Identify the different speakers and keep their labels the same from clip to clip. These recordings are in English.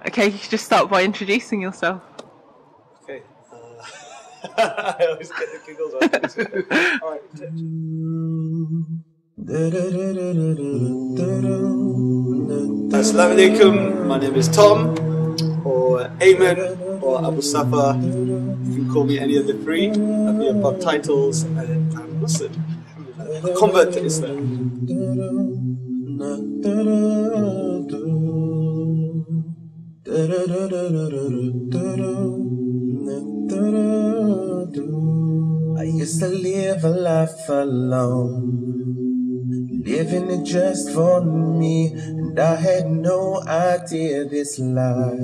Speaker 1: Okay, you should just start by introducing yourself.
Speaker 2: Okay. I always get the giggles on this. Alright, Assalamu alaikum, my name is Tom, or Aimen, or Abu Safa. You can call me any of the three of the above titles, and I'm Muslim. A convert to Islam.
Speaker 3: I used to live a life alone, living it just for me, and I had no idea this life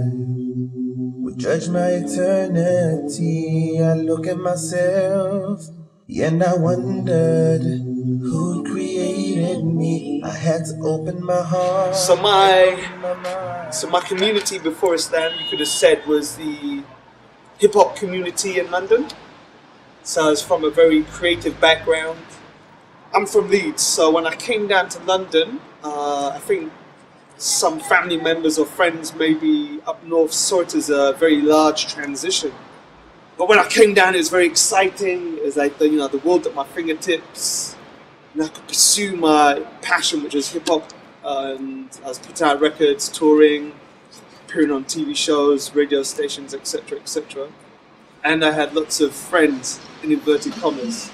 Speaker 3: would judge my eternity. I look at myself, and I wondered who created me. I had to open my heart.
Speaker 2: So my community before Islam, you could have said, was the hip-hop community in London. So I was from a very creative background. I'm from Leeds, so when I came down to London, I think some family members or friends maybe up north saw it as a very large transition. But when I came down, it was very exciting. It was like the world at my fingertips, and I could pursue my passion, which was hip hop. And I was putting out records, touring, appearing on TV shows, radio stations, etc., etc. And I had lots of friends, in inverted commas.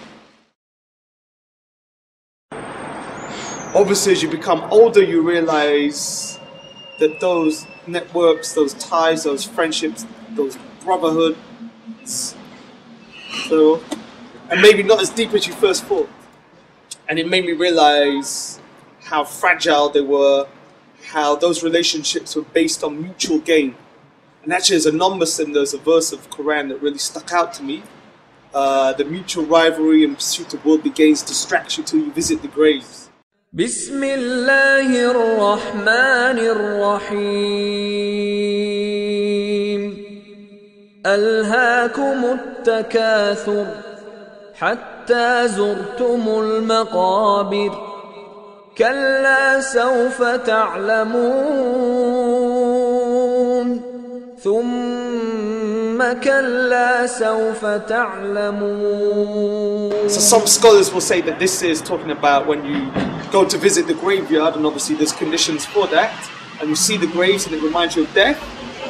Speaker 2: Obviously, as you become older, you realize that those networks, those ties, those friendships, those brotherhoods, and maybe not as deep as you first thought. And it made me realize how fragile they were, how those relationships were based on mutual gain. And actually, as a non-Muslim, there's a verse of the Quran that really stuck out to me. The mutual rivalry and pursuit of worldly gains distracts you till you visit the graves.
Speaker 4: بسم الله الرحمن الرحيم ألهاكم التكاثر حتى زرتم المقابر كلا سوف تعلمون ثم كلا سوف تعلمون.
Speaker 2: So some scholars will say that this is talking about when you go to visit the graveyard, and obviously there's conditions for that, and you see the graves and it reminds you of death.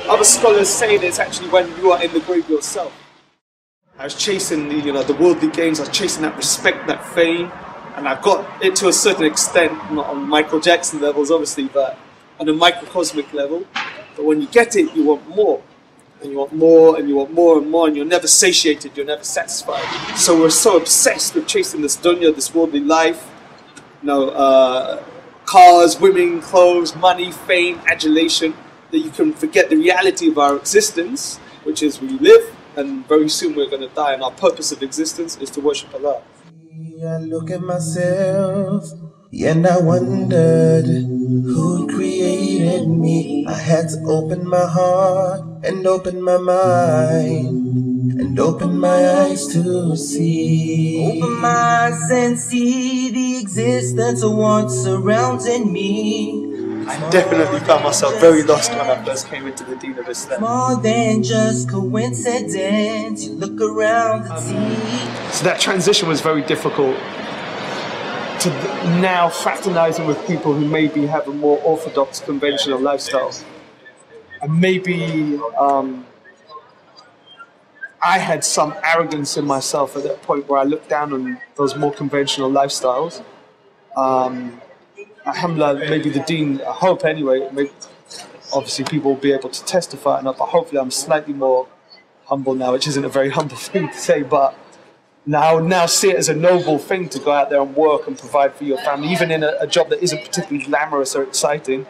Speaker 2: Other scholars say that it's actually when you are in the grave yourself. I was chasing the worldly gains, I was chasing that respect, that fame, and I got it to a certain extent, not on Michael Jackson levels obviously, but on a microcosmic level. But when you get it, you want more. And you want more, and you want more and more, and you're never satiated, you're never satisfied. So we're so obsessed with chasing this dunya, this worldly life, cars, women, clothes, money, fame, adulation, that you can forget the reality of our existence, which is we live, and very soon we're going to die, and our purpose of existence is to worship Allah.
Speaker 3: I look at myself, and I wondered who created me. I had to open my heart and open my mind and open my eyes to see. Open my eyes and see the existence of what's surrounding me.
Speaker 2: I definitely found myself very lost when I first came into the deen of Islam.
Speaker 3: More than just coincidence, you look around and see.
Speaker 2: So that transition was very difficult, to now fraternizing with people who maybe have a more orthodox, conventional lifestyle. And maybe I had some arrogance in myself at that point where I looked down on those more conventional lifestyles. Alhamdulillah, maybe the deen, I hope anyway, obviously people will be able to testify enough, but hopefully I'm slightly more humble now, which isn't a very humble thing to say, but now see it as a noble thing to go out there and work and provide for your family, even in a job that isn't particularly glamorous or exciting.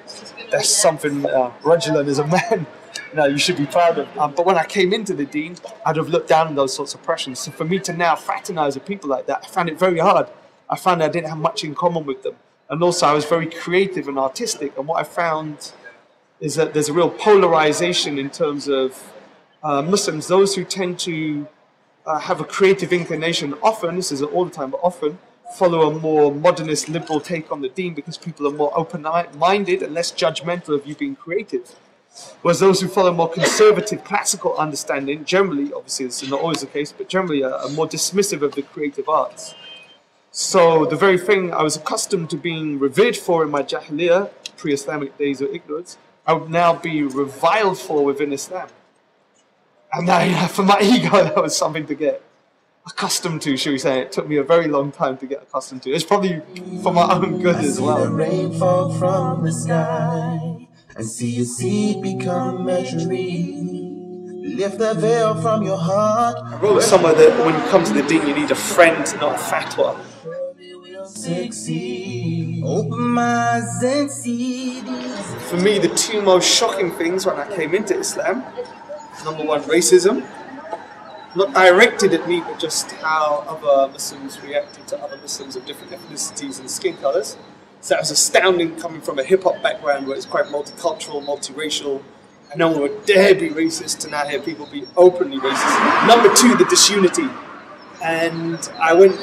Speaker 2: That's something, Rajulan as a man, you should be proud of. But when I came into the deen, I'd have looked down on those sorts of pressures. So for me to now fraternize with people like that, I found it very hard. I found I didn't have much in common with them. And also I was very creative and artistic. And what I found is that there's a real polarization in terms of Muslims, those who tend to have a creative inclination, often, this isn't all the time, but often, follow a more modernist, liberal take on the deen because people are more open-minded and less judgmental of you being creative. Whereas those who follow more conservative classical understanding, generally, obviously this is not always the case, but generally are more dismissive of the creative arts. So the very thing I was accustomed to being revered for in my Jahiliyyah, pre-Islamic days of ignorance, I would now be reviled for within Islam. And now, for my ego, that was something to get accustomed to, should we say. It took me a very long time to get accustomed to. It's probably for my own good as well.
Speaker 3: I see the rain fall from the sky and see a seed become a tree. Lift the veil from your heart.
Speaker 2: I wrote somewhere that when you come to the deen, you need a friend, not a fatwa.
Speaker 3: Succeed. Open my eyes and see these.
Speaker 2: For me, the two most shocking things when I came into Islam, number one, racism. Not directed at me, but just how other Muslims reacted to other Muslims of different ethnicities and skin colours. So that was astounding, coming from a hip-hop background where it's quite multicultural, multiracial, and no one would dare be racist, to now hear people be openly racist. Number two, the disunity. And I went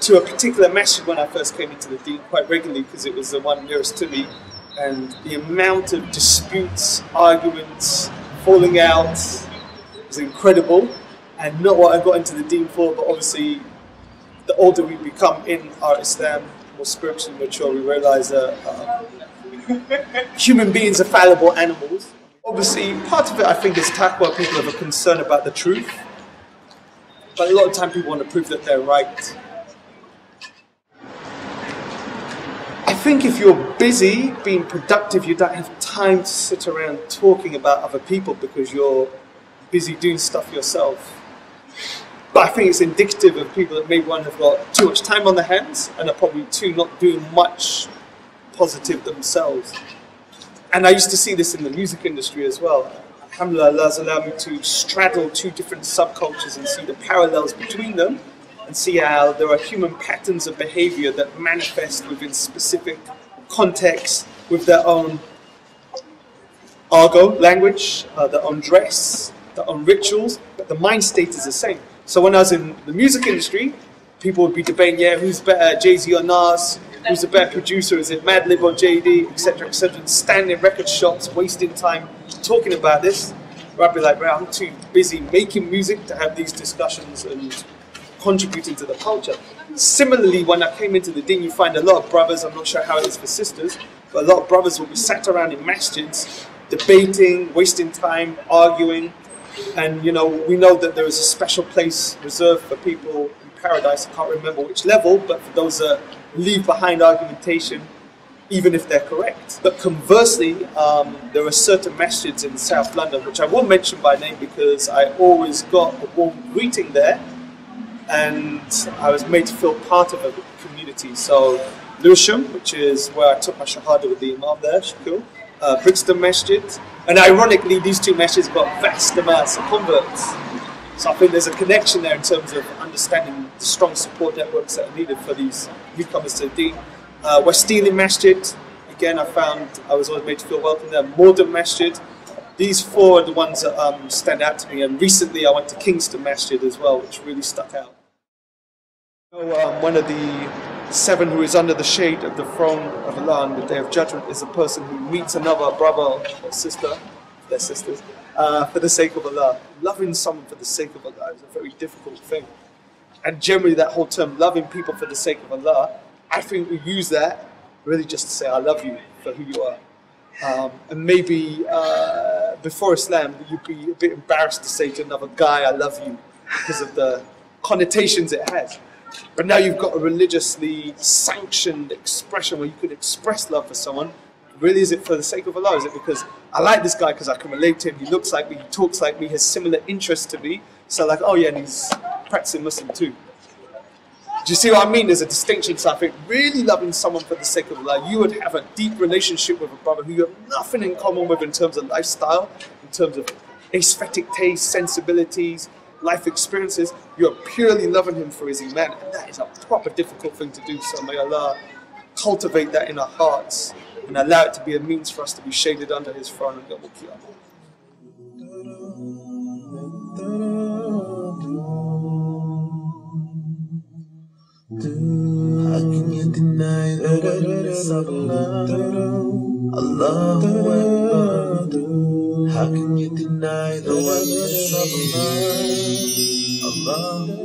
Speaker 2: to a particular masjid when I first came into the deen quite regularly because it was the one nearest to me, and the amount of disputes, arguments, falling out was incredible. And not what I got into the deen for, but obviously the older we become in our Islam, more spiritually mature, we realise that human beings are fallible animals. Obviously, part of it I think is taqwa. People have a concern about the truth, but a lot of time people want to prove that they're right. I think if you're busy being productive, you don't have time to sit around talking about other people because you're busy doing stuff yourself. But I think it's indicative of people that maybe one have got too much time on their hands and are probably two not doing much positive themselves. And I used to see this in the music industry as well. Alhamdulillah, Allah's allowed me to straddle two different subcultures and see the parallels between them and see how there are human patterns of behavior that manifest within specific contexts with their own argot, language, their own dress, their own rituals, but the mind state is the same. So when I was in the music industry, people would be debating, yeah, who's better, Jay-Z or Nas? Who's the better producer? Is it Madlib or JD, etc., etc.? Standing in record shops, wasting time talking about this. Where I'd be like, bro, I'm too busy making music to have these discussions and contributing to the culture. Similarly, when I came into the deen, you find a lot of brothers, I'm not sure how it is for sisters, but a lot of brothers will be sat around in masjids, debating, wasting time, arguing. And you know, we know that there is a special place reserved for people in paradise. I can't remember which level, but for those that leave behind argumentation, even if they're correct. But conversely, there are certain masjids in South London, which I won't mention by name because I always got a warm greeting there, and I was made to feel part of a community. So Lewisham, which is where I took my shahada with the imam there, Shakil, Brixton Masjid, and ironically these two masjids got vast amounts of converts. So I think there's a connection there in terms of understanding the strong support networks that are needed for these newcomers to the deen. West Ealing Masjid, again I found I was always made to feel welcome there. Morden Masjid. These four are the ones that stand out to me, and recently I went to Kingston Masjid as well, which really stuck out. One of the seven who is under the shade of the throne of Allah on the Day of Judgment is a person who meets another brother or sister, their sisters, for the sake of Allah. Loving someone for the sake of Allah is a very difficult thing. And generally that whole term, loving people for the sake of Allah, I think we use that really just to say, I love you for who you are. And maybe before Islam, you'd be a bit embarrassed to say to another guy, I love you, because of the connotations it has. But now you've got a religiously sanctioned expression where you could express love for someone. Really, is it for the sake of Allah? Is it because I like this guy because I can relate to him, he looks like me, he talks like me, has similar interests to me, so like, oh yeah, and he's practicing Muslim too. Do you see what I mean? There's a distinction. So I think really loving someone for the sake of Allah, you would have a deep relationship with a brother who you have nothing in common with in terms of lifestyle, in terms of aesthetic tastes, sensibilities, life experiences. You're purely loving him for his iman, and that is a proper difficult thing to do. So may Allah cultivate that in our hearts and allow it to be a means for us to be shaded under his throne on Yawm al-Qiyamah.
Speaker 3: How can you deny the oneness of Allah? Allahu Akbar. How can you deny the oneness of a mind? Allah